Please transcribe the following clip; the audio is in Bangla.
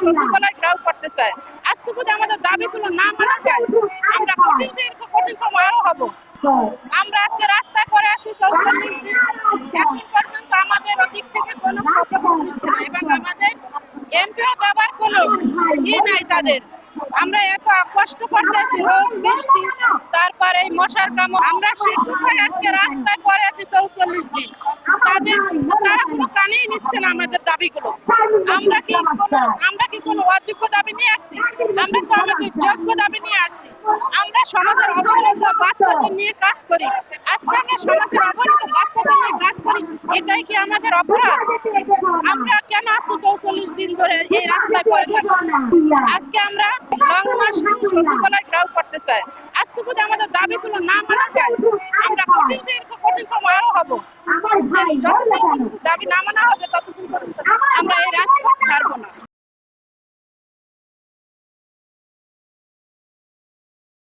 সচিবালয় ঘেরাও করতে চায়। আজকে যদি আমাদের দাবিগুলো না মানা হয়, আমরা কঠিন থেকে কঠিনতম আরো হব। আমরা আজকে রাস্তায় পড়ে আছি ৪৪ দিন, এখন পর্যন্ত আমাদের ওদিক থেকে কোনো খবর নিচ্ছে না এবং আমাদের এমপিও যাবার কোনো নাই তাদের। আমরা এত কষ্ট করতেছি, রোদ বৃষ্টি, তারপরে এই মশার কামড়, আমরা শিক্ষক হয়ে আজকে রাস্তায় পড়ে আছি ৪৪ দিন। তারা কোনো কানেই নিচ্ছে না আমাদের দাবিগুলো। আমরা কি কোনো অযোগ্য দাবি নিয়ে আসছি? আমরা তো আমাদের যোগ্য দাবি নিয়ে আসছি। আমরা সমাজের অবহেলিত বাচ্চাদের নিয়ে কাজ করি। আজকে আমরা সমাজের অবহেলিত বাচ্চাদের নিয়ে কাজ করি, এটাই কি আমাদের অপরাধ? আমরা কেন আজকে ৪৪ দিন ধরে এই রাস্তায় পড়ে থাকবো? আজকে আমরা লং মার্চ সচিবালয় ঘেরাও করতে চাই। আজকে যদি আমাদের দাবিগুলো না মানা হয়, আমরা কঠিন থেকে কঠিনতম আরো হব। যতদিন পর্যন্ত দাবি না মানা হবে ততদিন পর্যন্ত আমরা এই রাস্তা